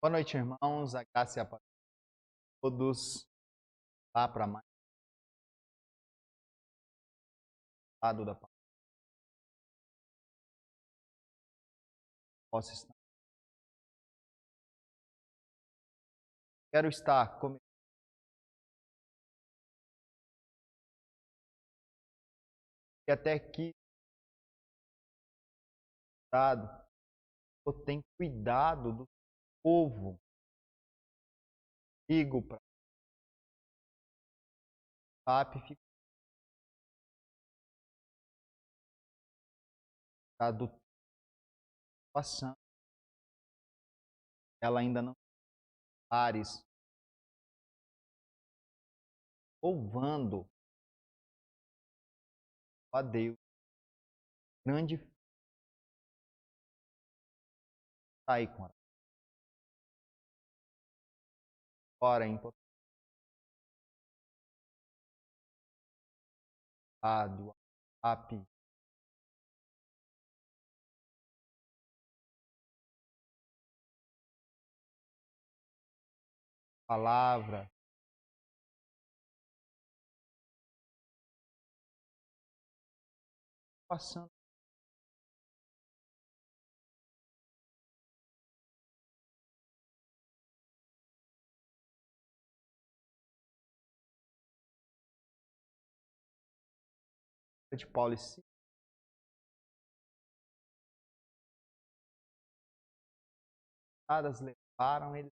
Boa noite, irmãos. A graça e a paz de todos. Vá para mais um lado da palavra. Possa estar. Quero estar comigo. E até aqui, eu tenho cuidado do povo. Ligo para o WhatsApp, fico do passando. Ela ainda não pares louvando a Deus. Grande sair com ela. Ora, em do WhatsApp. Palavra. Passando. De Paulo e Silas. Levaram eles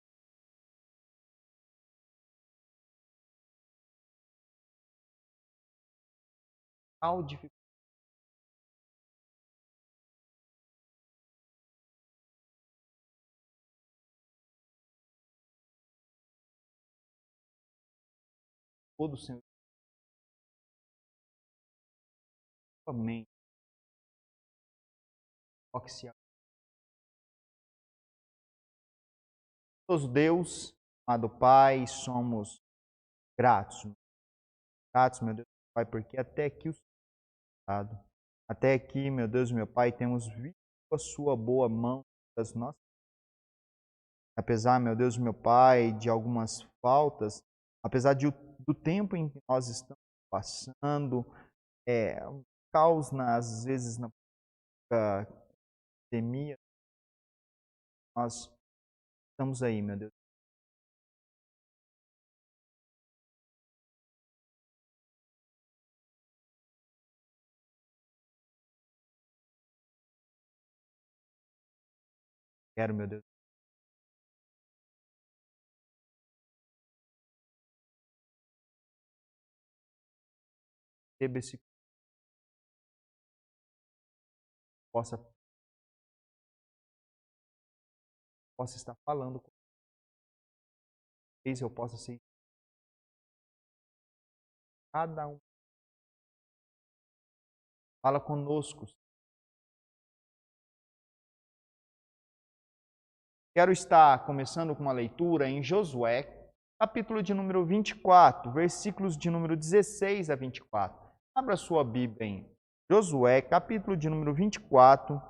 ao dificuldade. Todo o Senhor. Amém. Deus, amado Pai, somos gratos. Gratos, meu Deus, Pai, porque até aqui o Senhor, até aqui, meu Deus, meu Pai, temos visto a sua boa mão das nossas. Apesar, meu Deus, meu Pai, de algumas faltas, apesar do tempo em que nós estamos passando, um caos, às vezes, na pandemia, nós estamos aí, meu Deus. Quero, meu Deus. Receba esse possa estar falando com vocês, eu possa ser cada um. Fala conosco. Quero estar começando com uma leitura em Josué, capítulo de número 24, versículos de número 16 a 24. Abra sua Bíblia em Josué, capítulo de número 24,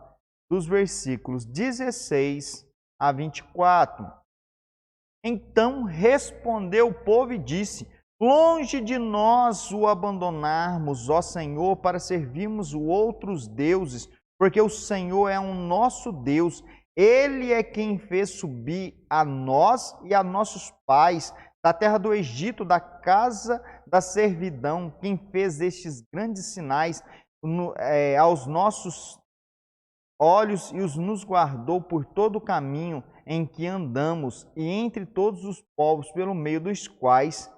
dos versículos 16 a 24. Então respondeu o povo e disse: longe de nós o abandonarmos, ó Senhor, para servirmos outros deuses, porque o Senhor é um nosso Deus. Ele é quem fez subir a nós e a nossos pais da terra do Egito, da casa da servidão, quem fez estes grandes sinais aos nossos olhos e os nos guardou por todo o caminho em que andamos e entre todos os povos pelo meio dos quais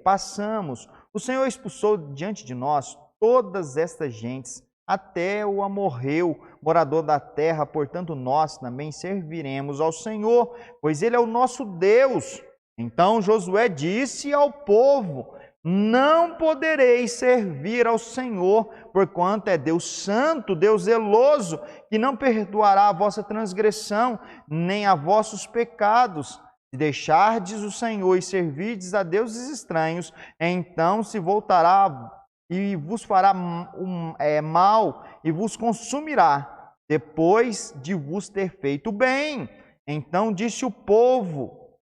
passamos. O Senhor expulsou diante de nós todas estas gentes, até o amorreu, morador da terra, portanto nós também serviremos ao Senhor, pois Ele é o nosso Deus. Então Josué disse ao povo: não podereis servir ao Senhor, porquanto é Deus santo, Deus zeloso, que não perdoará a vossa transgressão, nem a vossos pecados. Se deixardes o Senhor e servirdes a deuses estranhos, então se voltará e vos fará mal e vos consumirá, depois de vos ter feito bem. Então disse o povo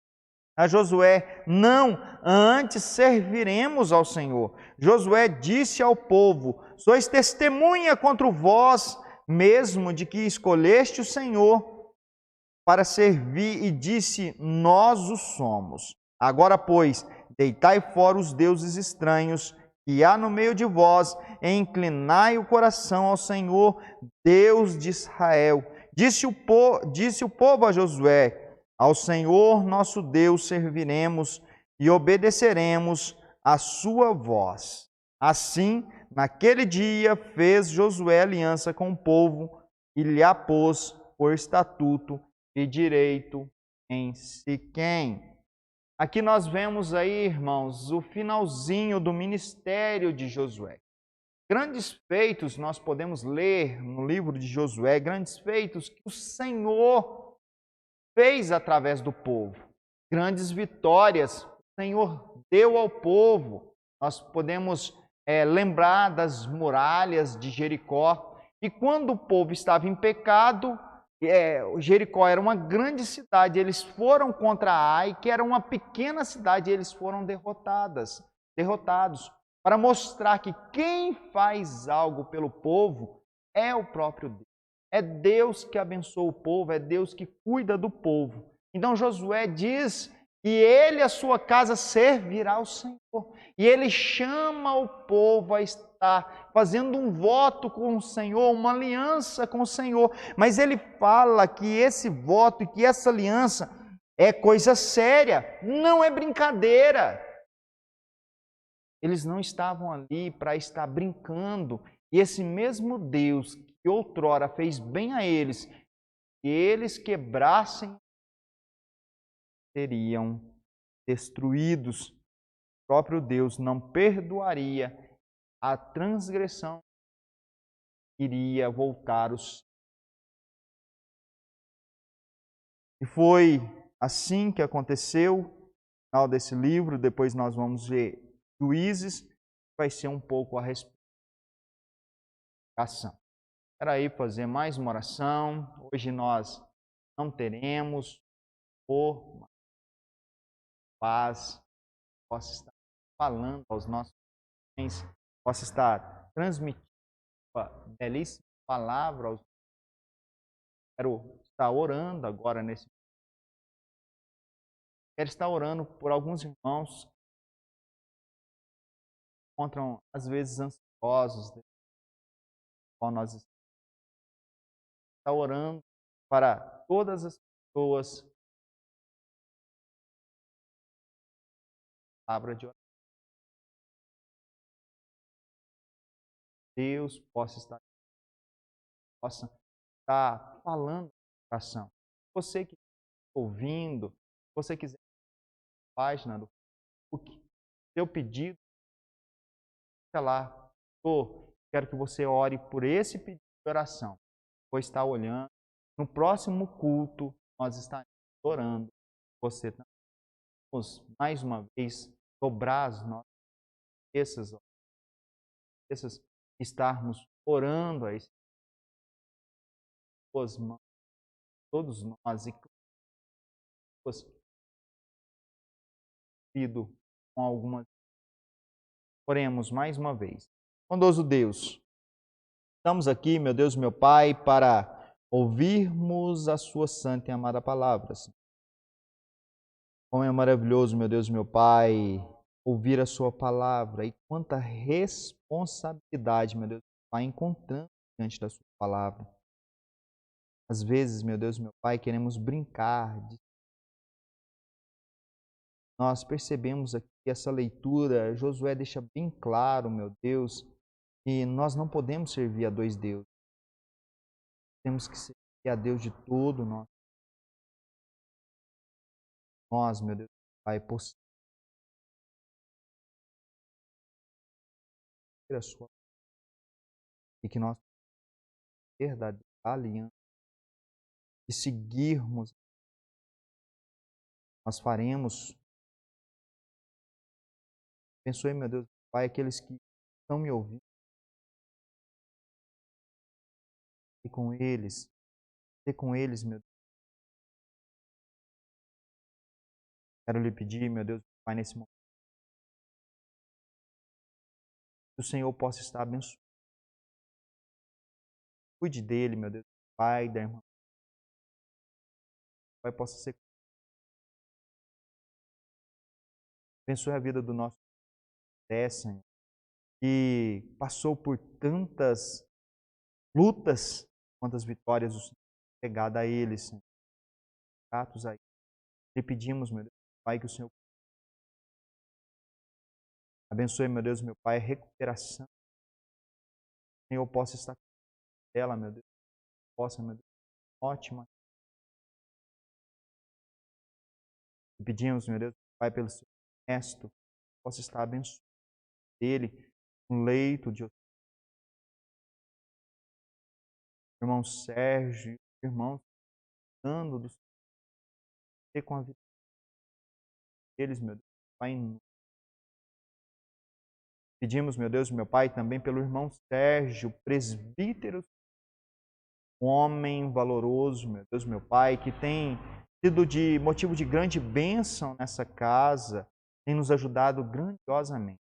a Josué: não, antes serviremos ao Senhor. Josué disse ao povo: sois testemunha contra vós mesmo de que escolheste o Senhor para servir, e disse: nós o somos. Agora, pois, deitai fora os deuses estranhos que há no meio de vós, e inclinai o coração ao Senhor, Deus de Israel. Disse o povo a Josué: ao Senhor nosso Deus serviremos e obedeceremos a sua voz. Assim, naquele dia fez Josué aliança com o povo e lhe a pôs por estatuto e direito em Siquém. Aqui nós vemos aí, irmãos, o finalzinho do ministério de Josué. Grandes feitos nós podemos ler no livro de Josué, grandes feitos que o Senhor fez através do povo. Grandes vitórias o Senhor deu ao povo. Nós podemos lembrar das muralhas de Jericó. E quando o povo estava em pecado, Jericó era uma grande cidade, eles foram contra Ai, que era uma pequena cidade, e eles foram derrotados, para mostrar que quem faz algo pelo povo é o próprio Deus. É Deus que abençoa o povo, é Deus que cuida do povo. Então Josué diz que ele e a sua casa servirá ao Senhor. E ele chama o povo a estar fazendo um voto com o Senhor, uma aliança com o Senhor. Mas ele fala que esse voto e que essa aliança é coisa séria, não é brincadeira. Eles não estavam ali para estar brincando. E esse mesmo Deus que outrora fez bem a eles, que eles quebrassem, seriam destruídos. O próprio Deus não perdoaria a transgressão, iria voltar os. E foi assim que aconteceu no final desse livro. Depois nós vamos ver Juízes, vai ser um pouco a explicação. Espera aí fazer mais uma oração. Hoje nós não teremos por paz, possa estar falando aos nossos bens, possa estar transmitindo a belíssima palavra aos. Quero estar orando agora nesse. Quero estar orando por alguns irmãos que se encontram às vezes ansiosos, qual nós estamos. Estar orando para todas as pessoas. Palavra de oração. Deus possa estar falando na oração. Você que está ouvindo, se você quiser a página do Facebook, seu pedido, fica lá. Quero que você ore por esse pedido de oração. Vou estar olhando. No próximo culto, nós estaremos orando. Você também. Vamos, mais uma vez, dobrar as nossas cabeças, estarmos orando a essas mãos, todos nós, e com algumas. Oremos mais uma vez. Bondoso Deus, estamos aqui, meu Deus, meu Pai, para ouvirmos a sua santa e amada palavra. Como é maravilhoso, meu Deus, meu Pai, ouvir a sua palavra, e quanta responsabilidade, meu Deus, vai encontrando diante da sua palavra. Às vezes, meu Deus, meu Pai, queremos brincar. Nós percebemos aqui essa leitura, Josué deixa bem claro, meu Deus, que nós não podemos servir a dois deuses. Temos que servir a Deus de todo nós, meu Deus, Pai, possamos ter a sua e que nós verdadeira aliança e seguirmos, nós faremos. Abençoe, meu Deus, Pai, aqueles que estão me ouvindo, e com eles, meu Deus, Quero lhe pedir, meu Deus, Pai, nesse momento, que o Senhor possa estar abençoando. Cuide dele, meu Deus, Pai, da irmã. Pai, possa ser. Abençoe a vida do nosso Senhor, que passou por tantas lutas, quantas vitórias o Senhor tem pegado a ele, Senhor. Gratos a ele. Lhe pedimos, meu Deus, Pai, que o Senhor abençoe, meu Deus, meu Pai, a recuperação. O Senhor possa estar com ela, meu Deus. Possa, meu Deus, ótima. Lhe pedimos, meu Deus, Pai, pelo seu resto, possa estar abençoando ele no leito de irmão Sérgio, irmãos, dando do Senhor com a vida deles, meu Deus, Pai. Pedimos, meu Deus, meu Pai, também pelo irmão Sérgio, presbítero, um homem valoroso, meu Deus, meu Pai, que tem sido de motivo de grande bênção nessa casa, tem nos ajudado grandiosamente.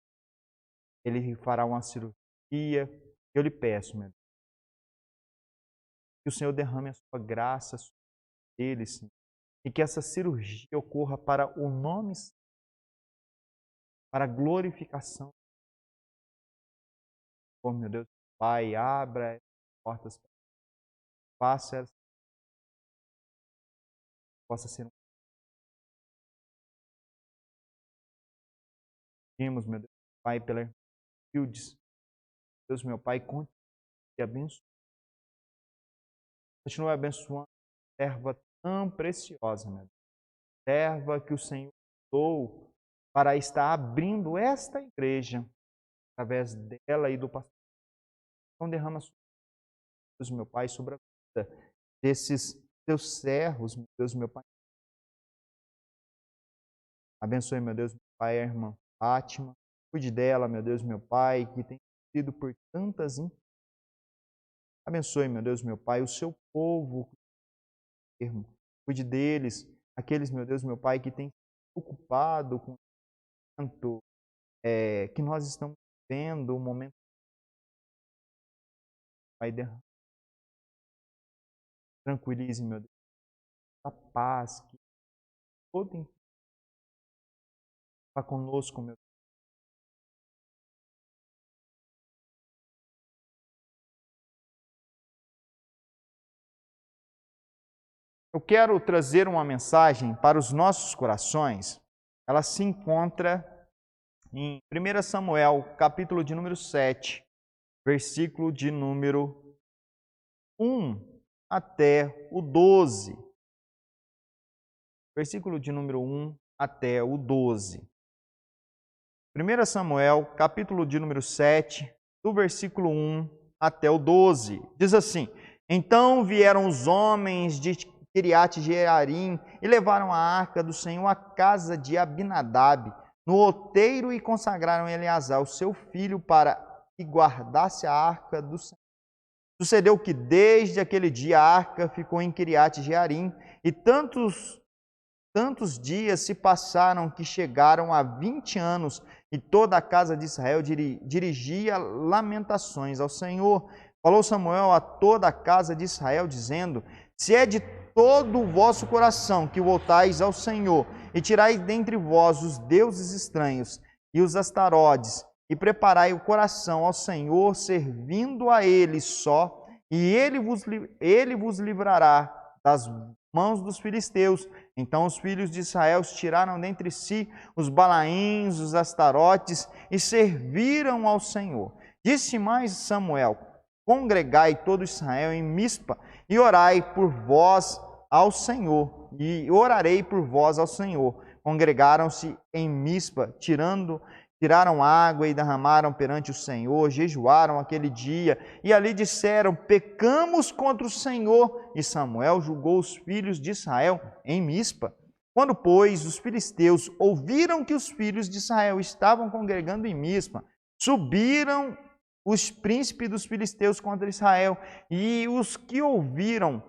Ele fará uma cirurgia. Eu lhe peço, meu Deus, que o Senhor derrame a sua graça sobre ele, Senhor, e que essa cirurgia ocorra para o nome, para a glorificação. Oh, meu Deus, Pai, abra as portas, faça ela possa ser um. Pedimos, meu Deus, Pai, pela irmã Hildes. Deus, meu Pai, continue abençoando. Continue abençoando a serva tão preciosa, meu Deus. Serva que o Senhor usou para estar abrindo esta igreja através dela e do pastor. Então derrama sobre Deus, meu Pai, sobre a vida desses teus servos, meu Deus, meu Pai. Abençoe, meu Deus, meu Pai, a irmã Fátima. Cuide dela, meu Deus, meu Pai, que tem sido por tantas. Abençoe, meu Deus, meu Pai, o seu povo. Cuide deles, aqueles, meu Deus, meu Pai, que têm se ocupado com o momento que nós estamos vivendo, o momento. Pai, tranquilize, meu Deus, a paz que todo está conosco, meu Deus. Eu quero trazer uma mensagem para os nossos corações. Ela se encontra em 1 Samuel, capítulo de número 7, versículo de número 1 até o 12. Versículo de número 1 até o 12. 1 Samuel, capítulo de número 7, do versículo 1 até o 12. Diz assim: Então vieram os homens de Kiriate Jearim e levaram a arca do Senhor à casa de Abinadab, no outeiro, e consagraram Eleazar, o seu filho, para que guardasse a arca do Senhor. Sucedeu que desde aquele dia a arca ficou em Kiriate Jearim, e tantos dias se passaram que chegaram a 20 anos, e toda a casa de Israel dirigia lamentações ao Senhor. Falou Samuel a toda a casa de Israel, dizendo: Se é de todo o vosso coração que voltais ao Senhor, e tirais dentre vós os deuses estranhos e os astarotes, e preparai o coração ao Senhor, servindo a Ele só, e Ele vos livrará das mãos dos filisteus. Então os filhos de Israel tiraram dentre si os balaíns, os astarotes, e serviram ao Senhor. Disse mais Samuel: Congregai todo Israel em Mispa, e orai por vós ao Senhor, e orarei por vós ao Senhor. Congregaram-se em Mispa, tiraram água e derramaram perante o Senhor, jejuaram aquele dia, e ali disseram: Pecamos contra o Senhor. E Samuel julgou os filhos de Israel em Mispa. Quando, pois, os filisteus ouviram que os filhos de Israel estavam congregando em Mispa, subiram os príncipes dos filisteus contra Israel, e os que ouviram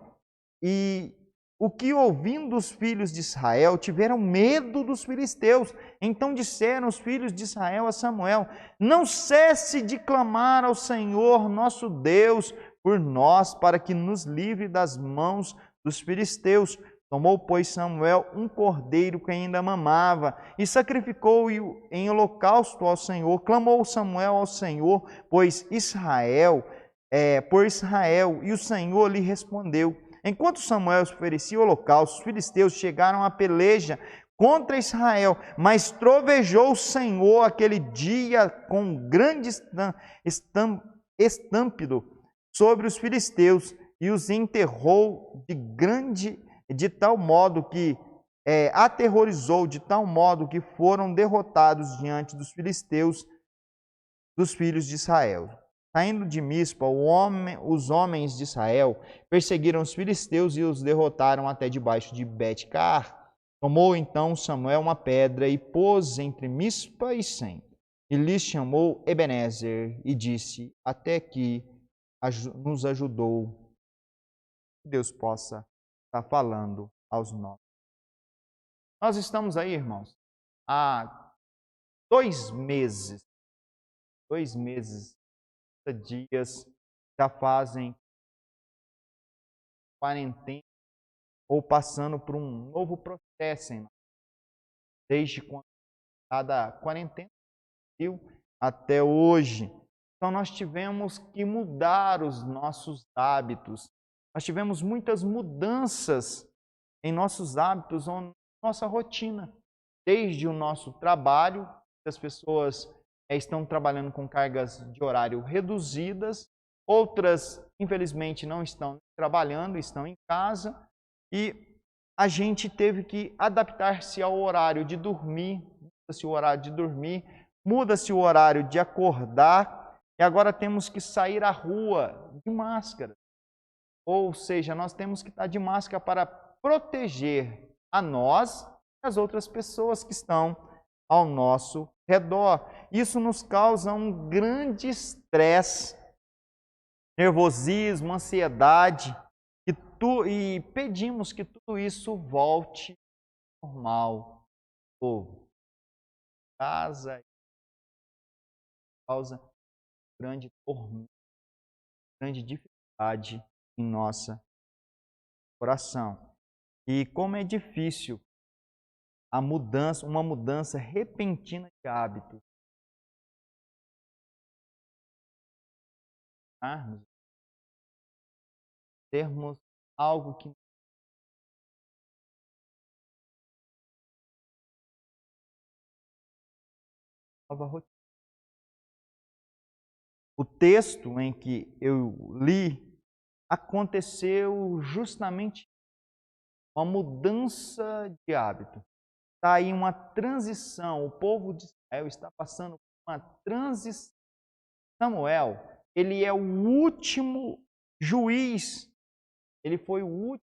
o que ouvindo os filhos de Israel, tiveram medo dos filisteus. Então disseram os filhos de Israel a Samuel: não cesse de clamar ao Senhor nosso Deus por nós, para que nos livre das mãos dos filisteus. Tomou, pois, Samuel um cordeiro que ainda mamava e sacrificou-o em holocausto ao Senhor. Clamou Samuel ao Senhor, por Israel, e o Senhor lhe respondeu. Enquanto Samuel oferecia o holocausto, os filisteus chegaram à peleja contra Israel, mas trovejou o Senhor aquele dia com grande estampido sobre os filisteus e os enterrou de tal modo que aterrorizou, de tal modo que foram derrotados diante dos filisteus, dos filhos de Israel. Saindo de Mispa, os homens de Israel perseguiram os filisteus e os derrotaram até debaixo de Bet-car. Tomou então Samuel uma pedra e pôs entre Mispa e Sem, e lhes chamou Ebenezer, e disse: até que nos ajudou. Que Deus possa estar falando aos nossos. Nós estamos aí, irmãos, há 2 meses, 30 dias, já fazem quarentena ou passando por um novo processo, hein? Desde quando cada quarentena até hoje. Então nós tivemos que mudar os nossos hábitos. Nós tivemos muitas mudanças em nossos hábitos, em nossa rotina. Desde o nosso trabalho, as pessoas estão trabalhando com cargas de horário reduzidas, outras, infelizmente, não estão trabalhando, estão em casa, e a gente teve que adaptar-se ao horário de dormir, muda-se o horário de dormir, muda-se o horário de acordar, e agora temos que sair à rua de máscara. Ou seja, nós temos que estar de máscara para proteger a nós e as outras pessoas que estão ao nosso redor. Isso nos causa um grande estresse, nervosismo, ansiedade, e pedimos que tudo isso volte ao normal. Casa causa grande tormento, grande dificuldade em nossa coração. E como é difícil uma mudança repentina de hábitos. Termos algo que nova rotina. O texto em que eu li aconteceu justamente uma mudança de hábito. Está aí uma transição. O povo de Israel está passando por uma transição. Samuel, ele é o último juiz. Ele foi o último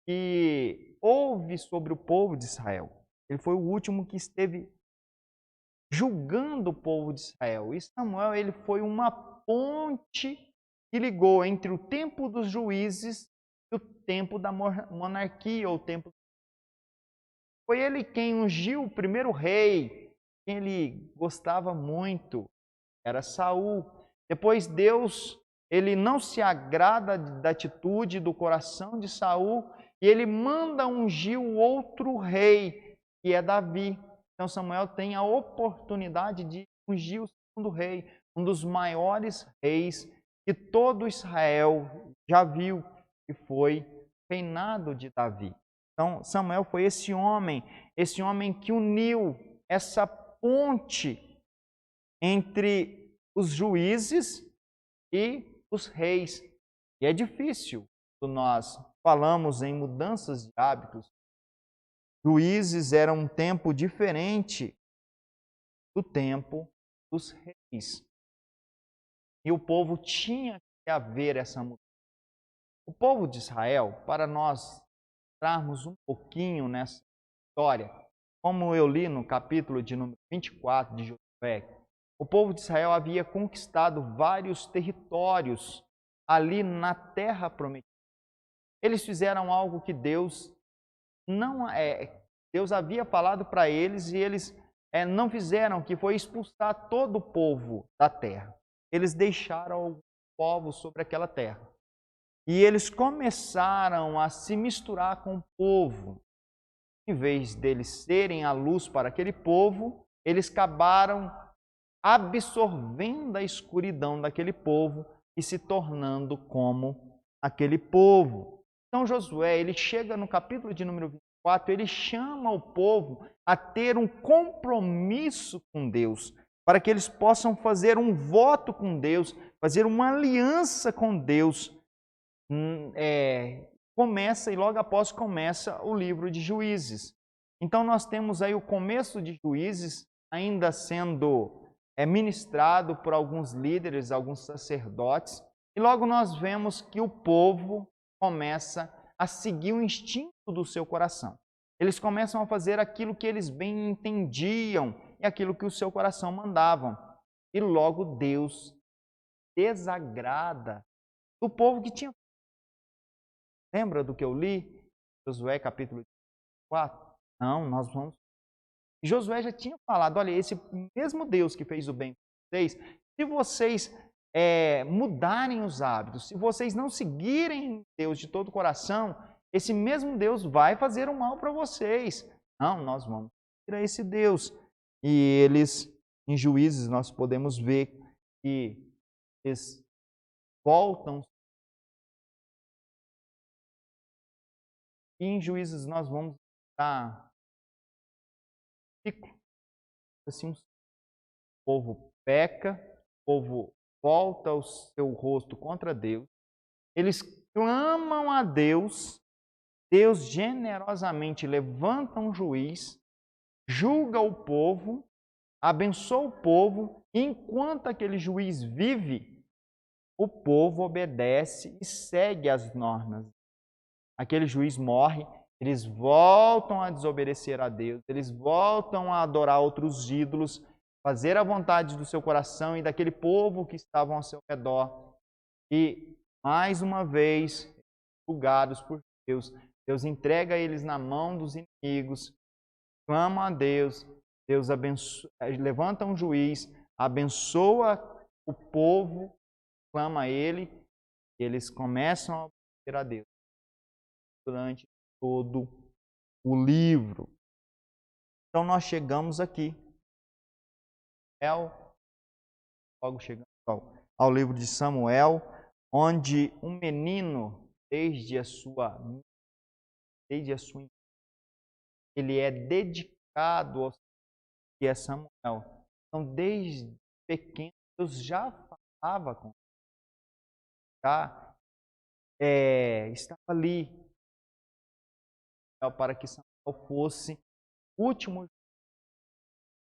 que houve sobre o povo de Israel. Ele foi o último que esteve julgando o povo de Israel. E Samuel, ele foi uma ponte que ligou entre o tempo dos juízes e o tempo da monarquia, ou o tempo. Foi ele quem ungiu o primeiro rei, quem ele gostava muito, era Saul. Depois Deus, ele não se agrada da atitude do coração de Saul e ele manda ungir o outro rei, que é Davi. Então Samuel tem a oportunidade de ungir o segundo rei, um dos maiores reis que todo Israel já viu, que foi o reinado de Davi. Então Samuel foi esse homem que uniu essa ponte entre os juízes e os reis. E é difícil quando nós falamos em mudanças de hábitos. Juízes era um tempo diferente do tempo dos reis. E o povo tinha que haver essa mudança. O povo de Israel, para nós entrarmos um pouquinho nessa história, como eu li no capítulo de número 24 de Josué, o povo de Israel havia conquistado vários territórios ali na terra prometida. Eles fizeram algo que Deus Deus havia falado para eles e eles não fizeram, que foi expulsar todo o povo da terra. Eles deixaram alguns povos sobre aquela terra. E eles começaram a se misturar com o povo. Em vez deles serem a luz para aquele povo, eles acabaram absorvendo a escuridão daquele povo e se tornando como aquele povo. Então Josué, ele chega no capítulo de número 24, ele chama o povo a ter um compromisso com Deus, para que eles possam fazer um voto com Deus, fazer uma aliança com Deus. Começa e logo após começa o livro de Juízes. Então nós temos aí o começo de Juízes ainda sendo ministrado por alguns líderes, alguns sacerdotes, e logo nós vemos que o povo começa a seguir o instinto do seu coração. Eles começam a fazer aquilo que eles bem entendiam e aquilo que o seu coração mandava. E logo Deus desagrada do povo que tinha. Lembra do que eu li? Josué capítulo 4? Não, nós vamos. Josué já tinha falado, olha, esse mesmo Deus que fez o bem com vocês, se vocês mudarem os hábitos, se vocês não seguirem Deus de todo o coração, esse mesmo Deus vai fazer o mal para vocês. Não, nós vamos seguir a esse Deus. E eles, em Juízes, nós podemos ver que eles voltam. E em Juízes nós vamos estar assim, o povo peca, o povo volta o seu rosto contra Deus, eles clamam a Deus, Deus generosamente levanta um juiz, julga o povo, abençoa o povo, e enquanto aquele juiz vive, o povo obedece e segue as normas. Aquele juiz morre, eles voltam a desobedecer a Deus, eles voltam a adorar outros ídolos, fazer a vontade do seu coração e daquele povo que estavam ao seu redor. E, mais uma vez, julgados por Deus, Deus entrega eles na mão dos inimigos, clamam a Deus, Deus levanta um juiz, abençoa o povo, clama a ele, e eles começam a obedecer a Deus durante todo o livro. Então nós chegamos aqui, logo chegamos ao livro de Samuel, onde um menino, desde a sua ele é dedicado ao que é Samuel. Então desde pequeno Deus já falava com ele, já estava ali para que Samuel fosse o último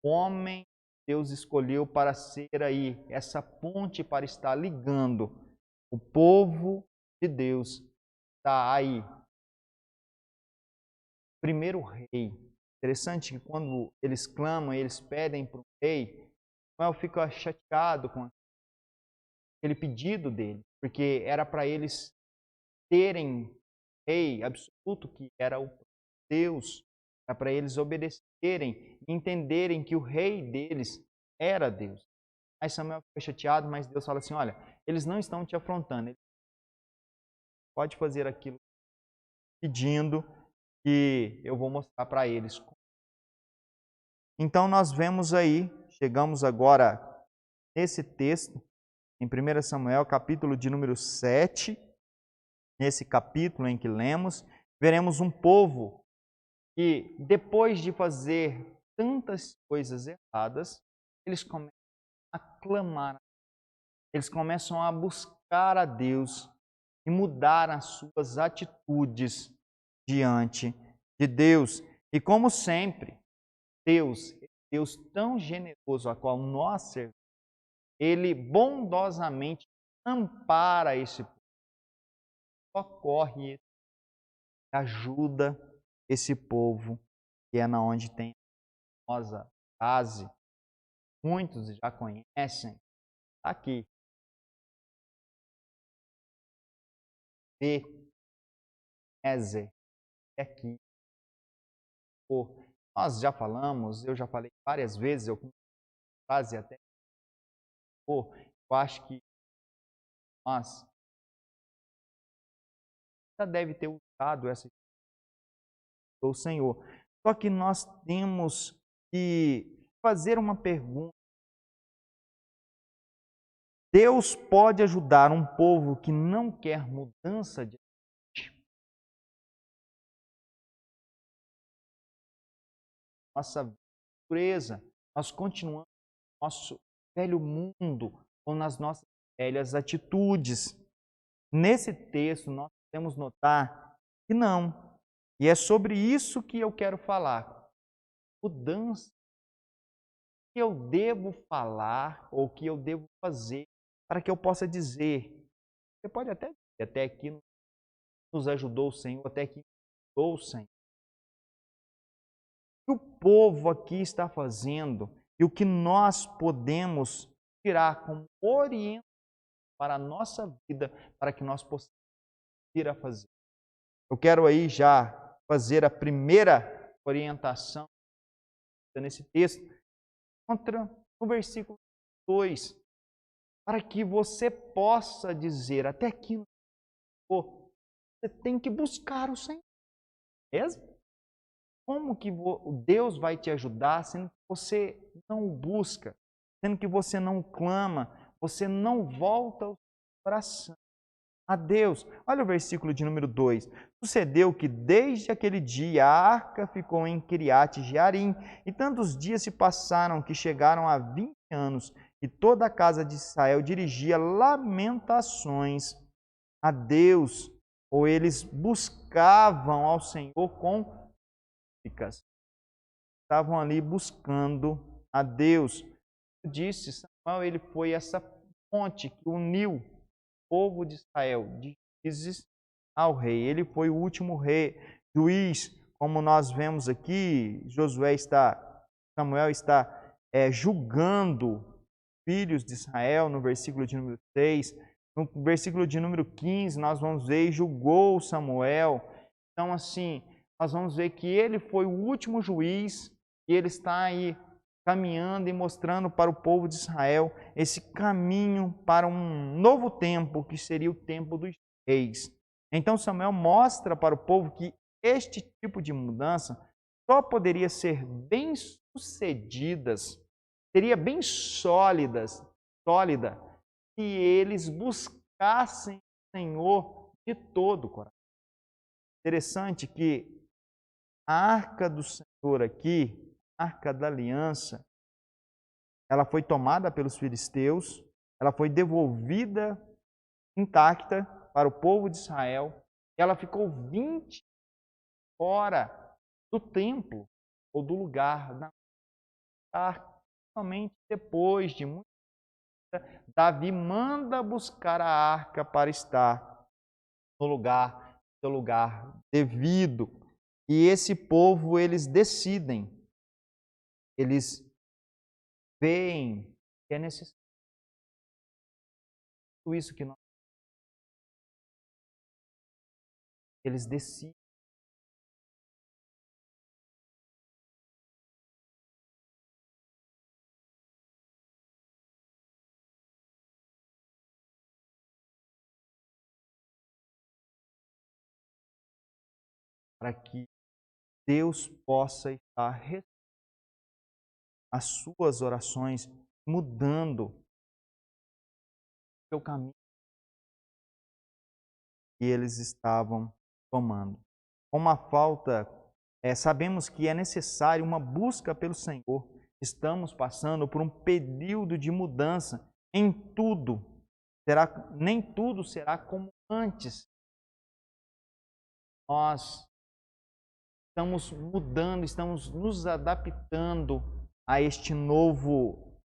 homem que Deus escolheu para ser aí essa ponte para estar ligando o povo de Deus. Está aí. Primeiro rei. Interessante que quando eles clamam, eles pedem para o rei, Samuel fica chateado com aquele pedido dele, porque era para eles terem rei absoluto que era o Deus, era para eles obedecerem e entenderem que o rei deles era Deus. Aí Samuel fica chateado, mas Deus fala assim, olha, eles não estão te afrontando, eles pode fazer aquilo pedindo que eu vou mostrar para eles. Então nós vemos aí, chegamos agora nesse texto, em 1 Samuel, capítulo de número 7, nesse capítulo em que lemos, veremos um povo que, depois de fazer tantas coisas erradas, eles começam a clamar, eles começam a buscar a Deus e mudar as suas atitudes diante de Deus. E como sempre, Deus tão generoso a qual nós servimos, Ele bondosamente ampara esse povo, socorre, ajuda esse povo, que é na onde tem a famosa frase, muitos já conhecem, aqui. Ezer, é aqui. Nós já falamos, eu já falei várias vezes, eu quase até. Eu acho que nós já deve ter usado essa do Senhor. Só que nós temos que fazer uma pergunta. Deus pode ajudar um povo que não quer mudança de nossa natureza. Nós continuamos no nosso velho mundo ou nas nossas velhas atitudes. Nesse texto, nós podemos notar que não. E é sobre isso que eu quero falar. Mudança. O que eu devo falar ou o que eu devo fazer para que eu possa dizer. Você pode até dizer, até aqui nos ajudou o Senhor, até aqui nos ajudou o Senhor. O que o povo aqui está fazendo e o que nós podemos tirar como orientação para a nossa vida, para que nós possamos ir a fazer. Eu quero aí já fazer a primeira orientação nesse texto, no versículo 2, para que você possa dizer, até aqui, você tem que buscar o Senhor. Mesmo? Como que Deus vai te ajudar sendo que você não o busca, sendo que você não clama, você não volta o coração a Deus? Olha o versículo de número 2. Sucedeu que desde aquele dia a arca ficou em Kiriat Jearim, e tantos dias se passaram que chegaram a 20 anos, e toda a casa de Israel dirigia lamentações a Deus, ou eles buscavam ao Senhor com súplicas. Estavam ali buscando a Deus. Eu disse, Samuel, ele foi essa ponte que uniu o povo de Israel, de juízes ao rei. Ele foi o último rei, juiz, como nós vemos aqui. Samuel está julgando filhos de Israel, no versículo de número 6. No versículo de número 15, nós vamos ver, julgou Samuel. Então, assim, nós vamos ver que ele foi o último juiz e ele está aí caminhando e mostrando para o povo de Israel esse caminho para um novo tempo, que seria o tempo dos reis. Então Samuel mostra para o povo que este tipo de mudança só poderia ser bem sucedidas, seria bem sólida, se eles buscassem o Senhor de todo o coração. Interessante que a arca do Senhor aqui, a arca da aliança, ela foi tomada pelos filisteus, ela foi devolvida intacta para o povo de Israel, e ela ficou 20 fora do templo ou do lugar da arca. Somente depois de muito tempo, Davi manda buscar a arca para estar no seu lugar devido. E esse povo, eles decidem, eles veem que é necessário tudo isso que eles decidem. Para que Deus possa estar respondendo as suas orações, mudando o seu caminho que eles estavam tomando. Com uma falta, sabemos que é necessário uma busca pelo Senhor. Estamos passando por um período de mudança em tudo. Nem tudo será como antes. Nós estamos mudando, estamos nos adaptando a este novo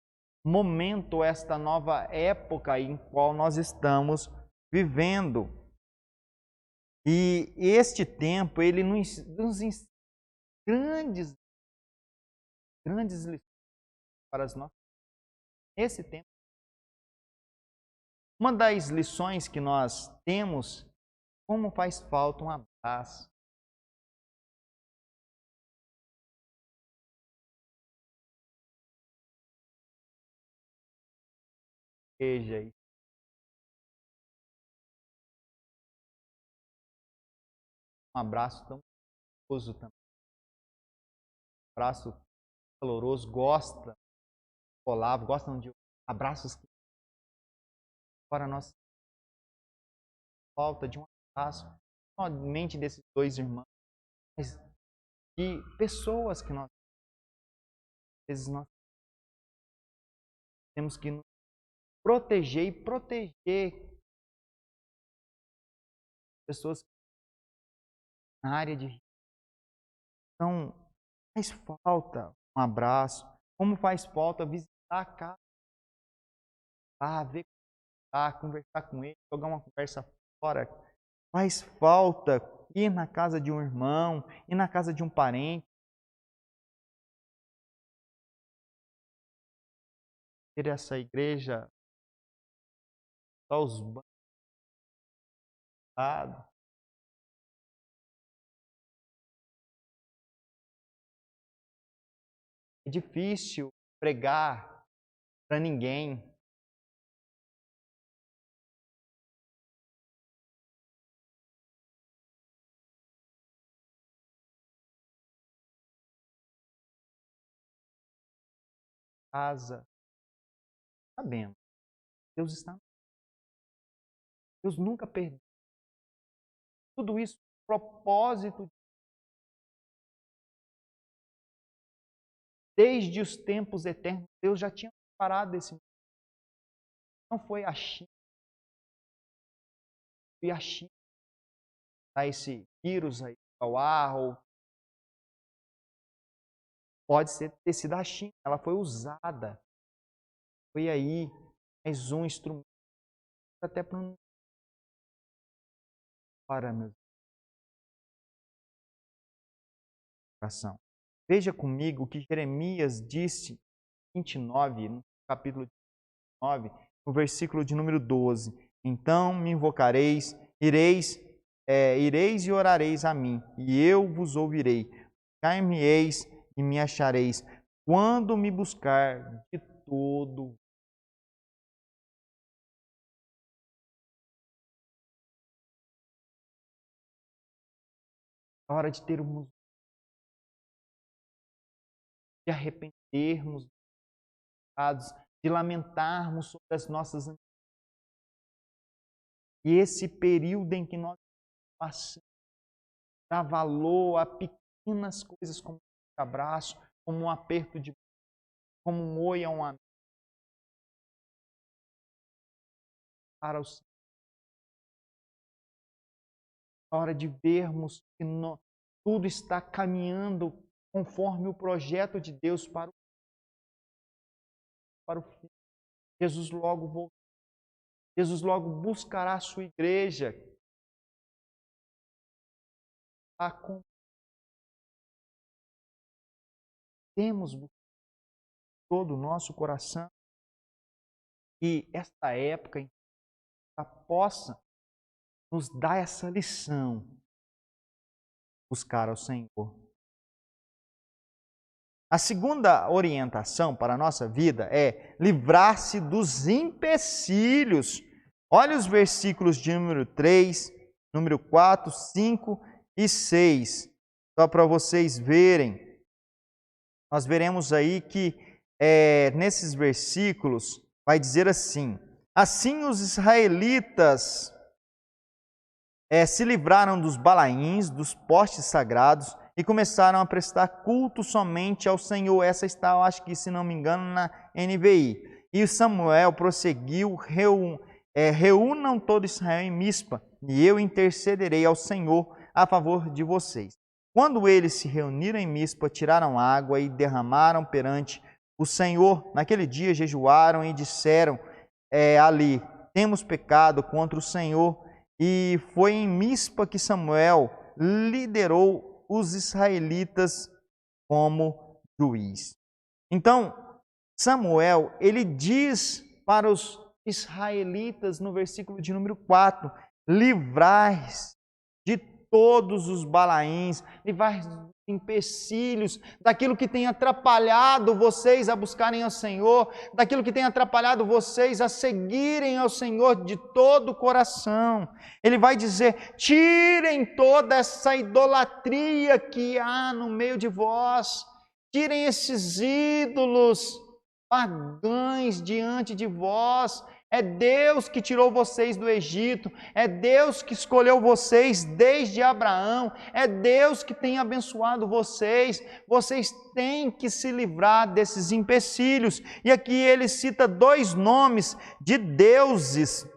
momento, esta nova época em qual nós estamos vivendo. E este tempo, ele nos ensina grandes lições para as nossas vidas. Esse tempo. Uma das lições que nós temos Como faz falta um abraço. Igreja aí. Um abraço tão gostoso também. Um abraço caloroso. Gosta, Olavo, gostam de abraços que para nós falta de um abraço, não somente desses dois irmãos, mas de pessoas que nós, às vezes, nós temos que nos proteger e proteger pessoas na área de risco. Então, faz falta um abraço, como faz falta visitar a casa, ver, conversar com ele, jogar uma conversa fora. Faz falta ir na casa de um irmão, ir na casa de um parente, ter essa igreja, só os bancos. É difícil pregar para ninguém. Casa, sabemos, Deus está. Deus nunca perdeu. Tudo isso, propósito, desde os tempos eternos, Deus já tinha preparado esse mundo. Não foi a China. Foi a China. Esse vírus aí, ao ar, ou pode ter sido a China. Ela foi usada. Foi aí mais um instrumento até para meu coração. Veja comigo o que Jeremias disse, 29, no capítulo 9, no versículo de número 12. Então me invocareis, ireis e orareis a mim, e eu vos ouvirei. Buscar-me-eis e me achareis, quando me buscar de todo. É hora de termos, de arrependermos, de lamentarmos sobre as nossas antigas. E esse período em que nós passamos, dá valor a pequenas coisas como um abraço, como um aperto de mão, como um oi a um amigo. Para o Senhor. É hora de vermos que tudo está caminhando conforme o projeto de Deus para o fim. Jesus logo voltará. Jesus logo buscará a sua igreja. Temos todo o nosso coração e esta época possa nos dar essa lição, buscar ao Senhor. A segunda orientação para a nossa vida é livrar-se dos empecilhos. Olha os versículos de número 3, número 4, 5 e 6, só para vocês verem. Nós veremos aí que nesses versículos vai dizer assim: assim os israelitas se livraram dos balaíns, dos postes sagrados, e começaram a prestar culto somente ao Senhor. Essa está, eu acho que, se não me engano, na NVI. E Samuel prosseguiu: reúnam todo Israel em Mispa, e eu intercederei ao Senhor a favor de vocês. Quando eles se reuniram em Mispa, tiraram água e derramaram perante o Senhor. Naquele dia jejuaram e disseram ali: temos pecado contra o Senhor. E foi em Mispa que Samuel liderou os israelitas como juiz. Então, Samuel, ele diz para os israelitas no versículo de número 4, livrai-se de todos os Balaíns, livrai dos empecilhos, daquilo que tem atrapalhado vocês a buscarem ao Senhor, daquilo que tem atrapalhado vocês a seguirem ao Senhor de todo o coração. Ele vai dizer: tirem toda essa idolatria que há no meio de vós, tirem esses ídolos pagãos diante de vós. É Deus que tirou vocês do Egito, é Deus que escolheu vocês desde Abraão, é Deus que tem abençoado vocês. Vocês têm que se livrar desses empecilhos. E aqui ele cita 2 nomes de deuses,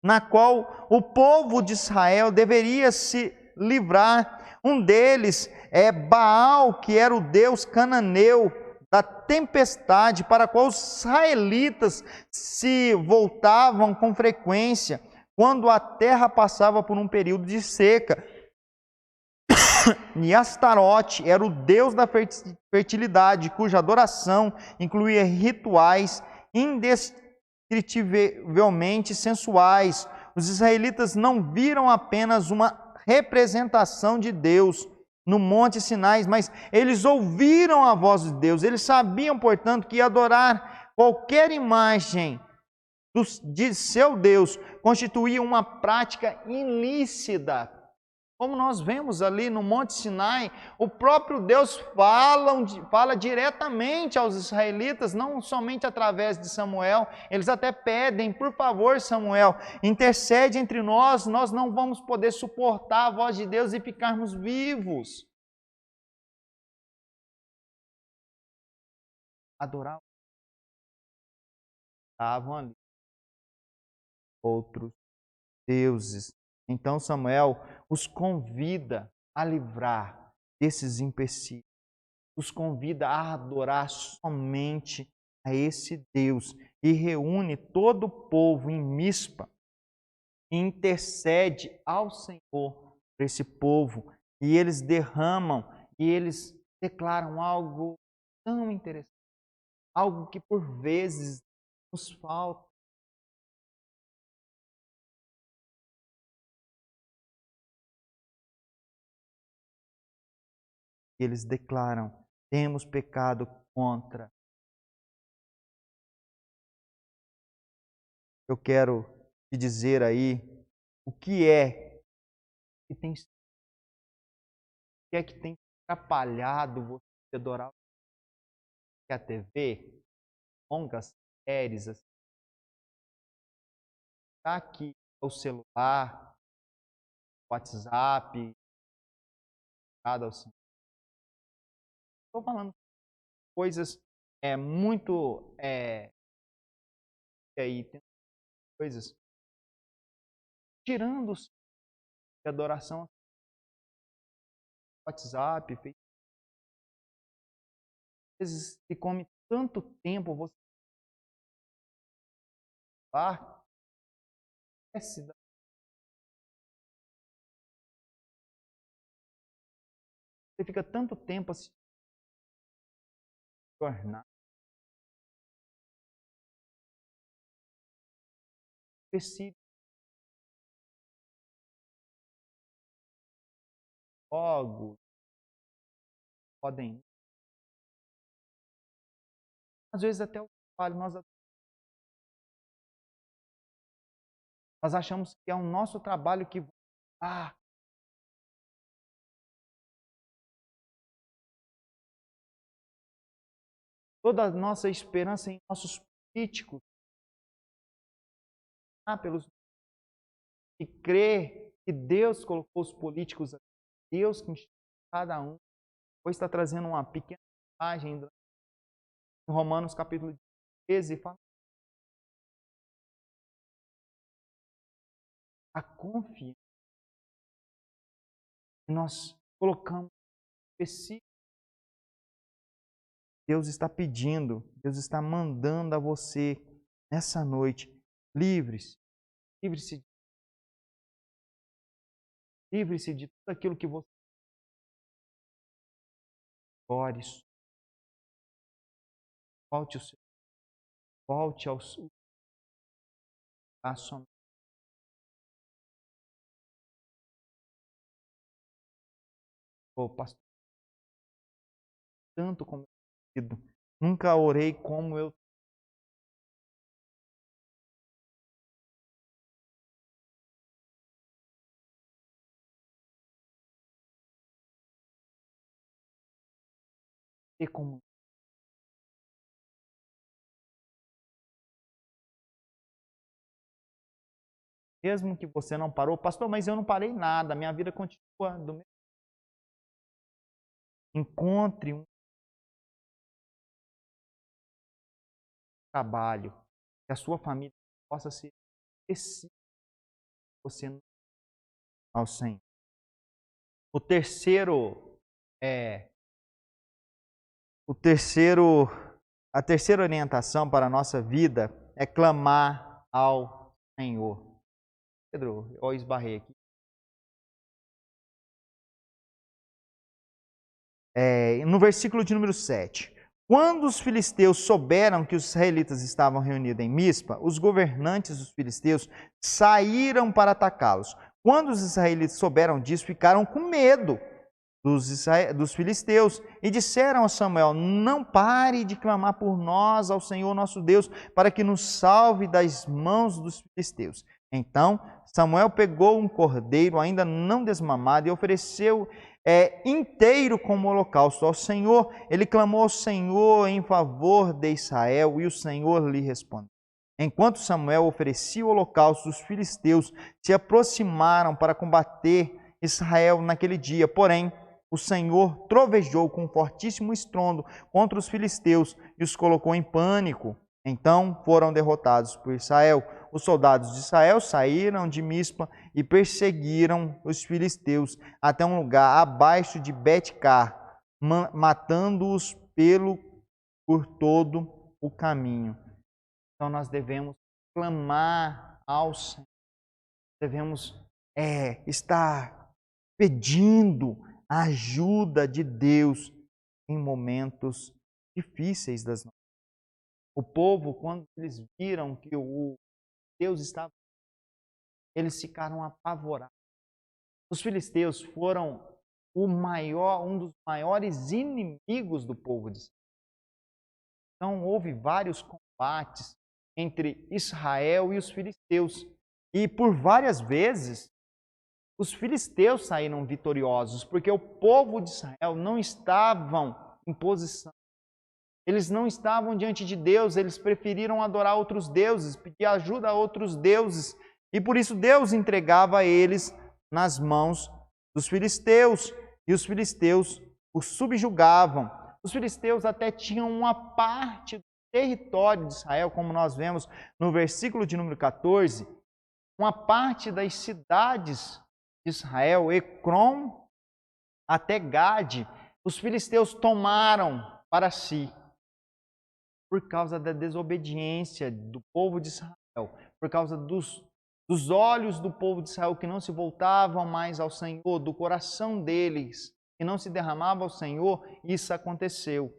na qual o povo de Israel deveria se livrar. Um deles é Baal, que era o deus cananeu da tempestade, para a qual os israelitas se voltavam com frequência quando a terra passava por um período de seca. E Astarote era o deus da fertilidade, cuja adoração incluía rituais indescritivelmente sensuais. Os israelitas não viram apenas uma representação de Deus no Monte Sinai, mas eles ouviram a voz de Deus. Eles sabiam, portanto, que adorar qualquer imagem de seu Deus constituía uma prática ilícita. Como nós vemos ali no Monte Sinai, o próprio Deus fala diretamente aos israelitas, não somente através de Samuel. Eles até pedem: por favor, Samuel, intercede entre nós, nós não vamos poder suportar a voz de Deus e ficarmos vivos. Adorar. Estavam ali outros deuses. Então Samuel os convida a livrar desses empecilhos, os convida a adorar somente a esse Deus e reúne todo o povo em Mispa e intercede ao Senhor por esse povo, e eles derramam e eles declaram algo tão interessante, algo que por vezes nos falta. Eles declaram: temos pecado contra. Eu quero te dizer aí o que é que tem atrapalhado você de adorar a TV, longas séries, está aqui o celular, o WhatsApp, estou falando coisas muito aí tem coisas tirando de adoração, WhatsApp, Facebook. Às vezes se come tanto tempo você esquece da você fica tanto tempo assistindo jornal, específico, jogos, podem, às vezes até o trabalho, nós achamos que é o nosso trabalho que toda a nossa esperança em nossos políticos, pelos e crer que Deus colocou os políticos aqui, Deus que enxerga cada um. Depois está trazendo uma pequena passagem em Romanos capítulo 13, fala a confiança que nós colocamos específico. Deus está pedindo, Deus está mandando a você nessa noite: livre-se, livre-se de tudo aquilo que você ore, volte ao Ô, pastor, tanto como eu tenho sido, nunca orei como eu tenho como. Mesmo que você não parou, pastor, mas eu não parei nada, minha vida continua do mesmo. Encontre um trabalho que a sua família possa ser específica você não ao Senhor. O terceiro é a terceira orientação para a nossa vida é clamar ao Senhor. Pedro, eu esbarrei aqui. No versículo de número 7. Quando os filisteus souberam que os israelitas estavam reunidos em Mispa, os governantes dos filisteus saíram para atacá-los. Quando os israelitas souberam disso, ficaram com medo dos filisteus e disseram a Samuel: não pare de clamar por nós ao Senhor nosso Deus, para que nos salve das mãos dos filisteus. Então Samuel pegou um cordeiro ainda não desmamado e ofereceu inteiro como holocausto ao Senhor. Ele clamou ao Senhor em favor de Israel e o Senhor lhe respondeu. Enquanto Samuel oferecia o holocausto, os filisteus se aproximaram para combater Israel naquele dia. Porém, o Senhor trovejou com um fortíssimo estrondo contra os filisteus e os colocou em pânico. Então foram derrotados por Israel. Os soldados de Israel saíram de Mispa e perseguiram os filisteus até um lugar abaixo de Bet-car, matando-os por todo o caminho. Então nós devemos clamar ao Senhor, devemos estar pedindo a ajuda de Deus em momentos difíceis das nossas vidas. O povo, quando eles viram que o Deus estava, eles ficaram apavorados. Os filisteus foram um dos maiores inimigos do povo de Israel. Então houve vários combates entre Israel e os filisteus. E por várias vezes os filisteus saíram vitoriosos, porque o povo de Israel não estavam em posição. Eles não estavam diante de Deus, eles preferiram adorar outros deuses, pedir ajuda a outros deuses. E por isso Deus entregava eles nas mãos dos filisteus, e os filisteus os subjugavam. Os filisteus até tinham uma parte do território de Israel, como nós vemos no versículo de número 14, uma parte das cidades de Israel, Ecrom até Gade, os filisteus tomaram para si, por causa da desobediência do povo de Israel, por causa dos olhos do povo de Israel que não se voltavam mais ao Senhor, do coração deles que não se derramava ao Senhor, isso aconteceu.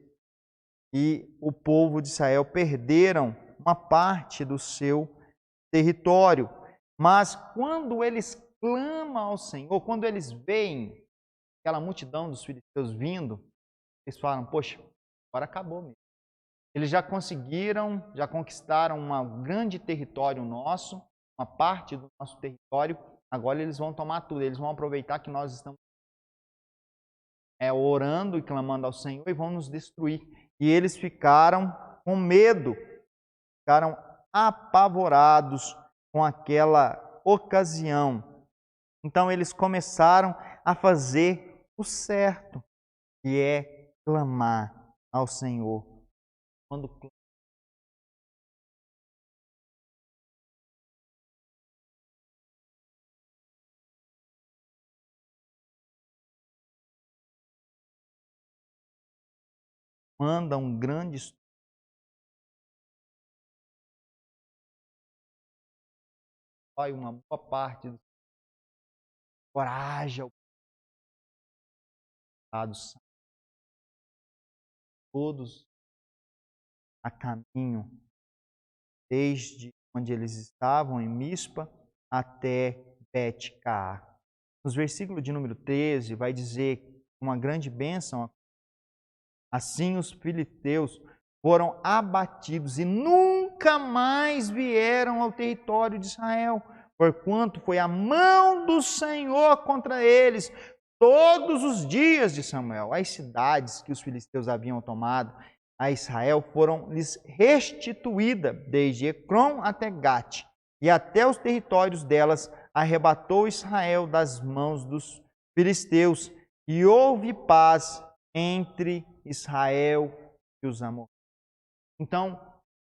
E o povo de Israel perderam uma parte do seu território. Mas quando eles clamam ao Senhor, quando eles veem aquela multidão dos filisteus vindo, eles falam: poxa, agora acabou mesmo. Eles já conseguiram, já conquistaram um grande território nosso, uma parte do nosso território, agora eles vão tomar tudo, eles vão aproveitar que nós estamos orando e clamando ao Senhor e vão nos destruir. E eles ficaram com medo, ficaram apavorados com aquela ocasião. Então eles começaram a fazer o certo, que é clamar ao Senhor. Quando manda um grande e uma boa parte do coragem ao todos a caminho, desde onde eles estavam, em Mispa, até Bet-car. Nos versículos de número 13, vai dizer uma grande bênção. Assim os filisteus foram abatidos e nunca mais vieram ao território de Israel, porquanto foi a mão do Senhor contra eles todos os dias de Samuel. As cidades que os filisteus haviam tomado a Israel foram-lhes restituídas, desde Ecrom até Gate, e até os territórios delas arrebatou Israel das mãos dos filisteus, e houve paz entre Israel e os amorreus. Então,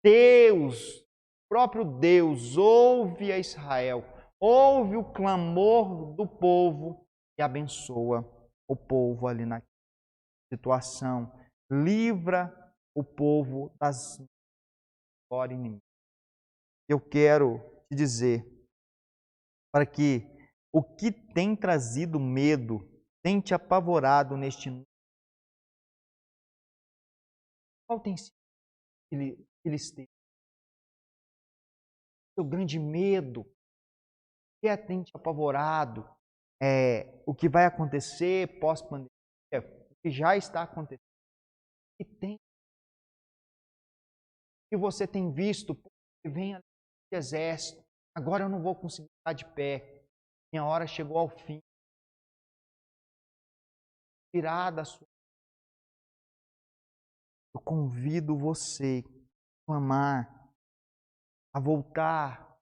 Deus, o próprio Deus, ouve a Israel, ouve o clamor do povo e abençoa o povo ali na situação, livra o povo das inimigas. Eu quero te dizer para que o que tem trazido medo, tem te apavorado neste mundo, qual tem sido filisteu? O grande medo, o que tem te apavorado, o que vai acontecer pós-pandemia, o que já está acontecendo, o que você tem visto, que vem ali do exército, agora eu não vou conseguir estar de pé, minha hora chegou ao fim, tirar da sua. Eu convido você a clamar, a voltar a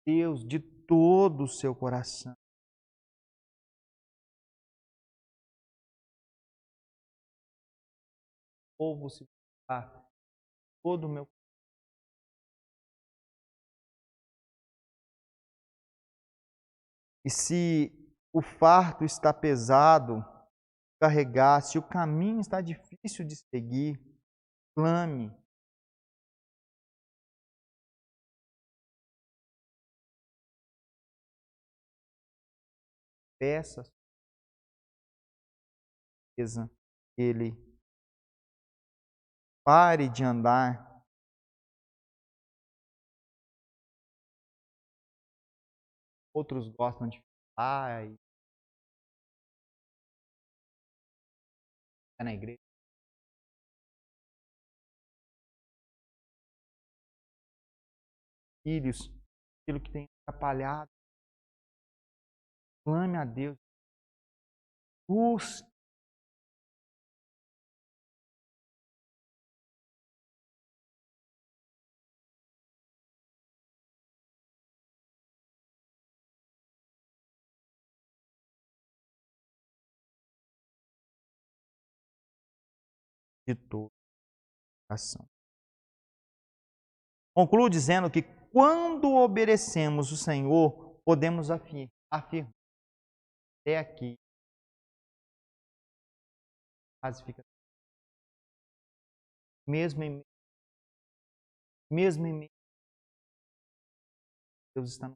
Deus de todo o seu coração. Ou você voltar todo o meu coração. E se o fardo está pesado, carregar, se o caminho está difícil de seguir, clame. Peça ele pare de andar outros gostam de falar e na igreja. Filhos, aquilo que tem atrapalhado, clame a Deus. Busque. De todo o coração. Concluo dizendo que quando obedecemos o Senhor, podemos afirmar, até aqui, quase fica. Mesmo em meio, Deus está no.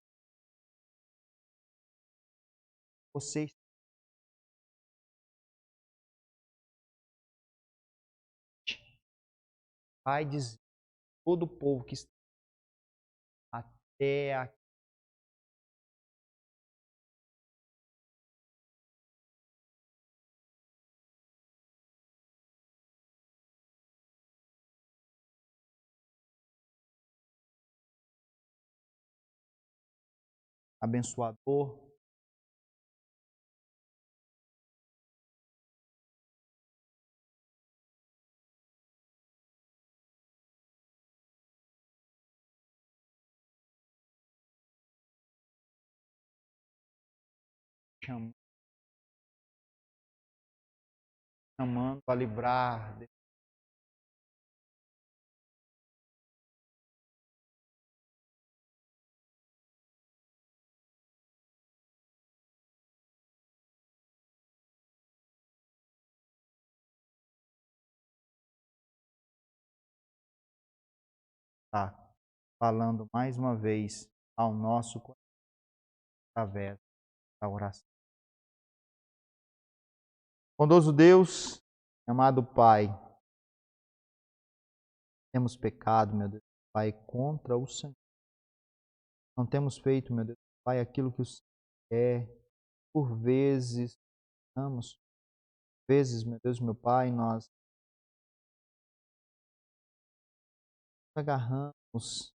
Você vai dizer todo o povo que está até aqui. Abençoador, chamando a livrar. Tá falando mais uma vez ao nosso coração através da oração. Bondoso Deus, amado Pai, temos pecado, meu Deus, Pai, contra o Senhor. Não temos feito, meu Deus, Pai, aquilo que o Senhor quer. Por vezes, estamos vezes, meu Deus, meu Pai, nós agarramos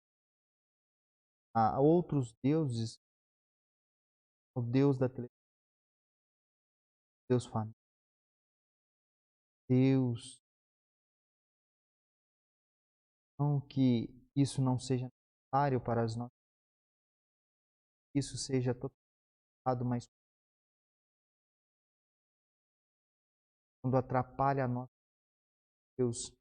a outros deuses, o Deus da televisão, Deus família, Deus, não que isso não seja necessário para as nossas, isso seja totalizado, mas quando atrapalha a nossa Deus,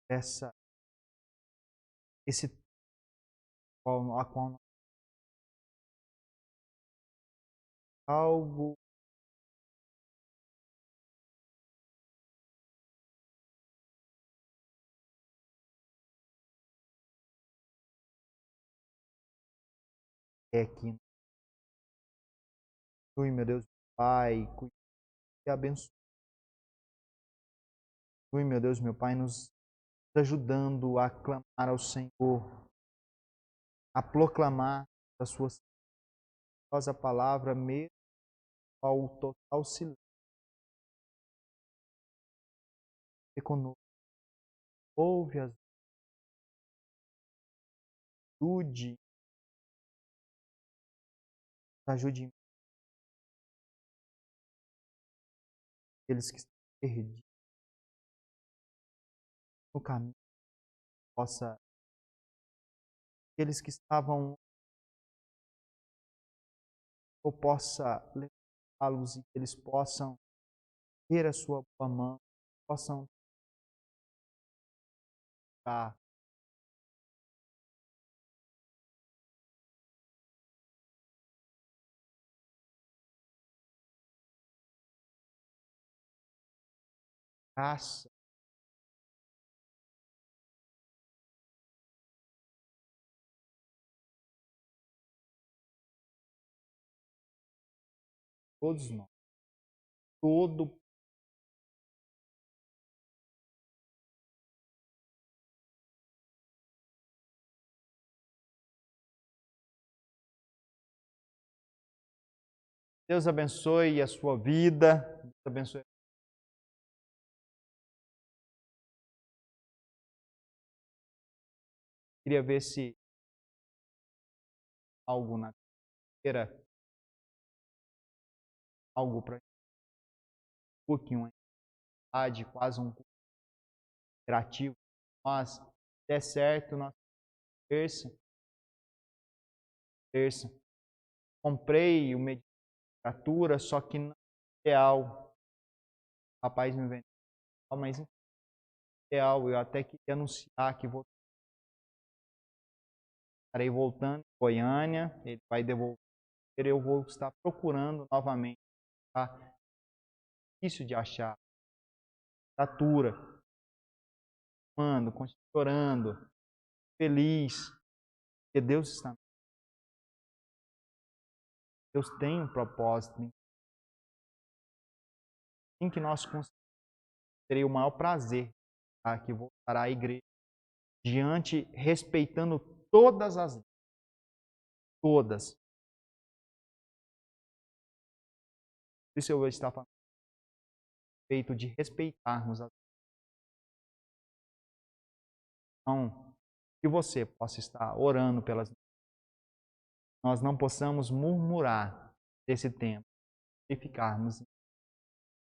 essa esse a qual algo é que continue, meu Deus, Pai, cuide e abençoe, meu Deus, meu Pai, nos ajudando a clamar ao Senhor, a proclamar a sua a palavra mesmo ao total silêncio conosco. Ouve as ajude aqueles que estão perdidos no caminho, possa aqueles que estavam ou possa levá-los e que eles possam ter a sua boa mão, possam dar graça, todos nós, todo Deus abençoe a sua vida, Deus abençoe. Queria ver se algo na carteira, algo para um pouquinho, uma atividade, quase um interativo. Mas, se der certo, nós terça, comprei uma literatura, só que não é ideal. O rapaz me vendeu, mas não é ideal. Eu até queria anunciar que estarei voltando em Goiânia, ele vai devolver, eu vou estar procurando novamente. Tá? Difícil de achar literatura. Mano, continue orando, feliz, porque Deus está. Deus tem um propósito. Em que nós terei o maior prazer, tá? Que voltará à igreja diante, respeitando todas as leis, todas. Por isso eu vou estar falando a respeito de respeitarmos as leis. Então, que você possa estar orando pelas leis. Nós não possamos murmurar desse tempo e ficarmos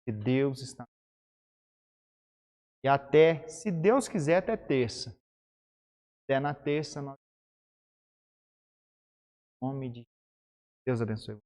que Deus está. E até, se Deus quiser, até terça. Até na terça, nós. Em nome de Deus abençoe.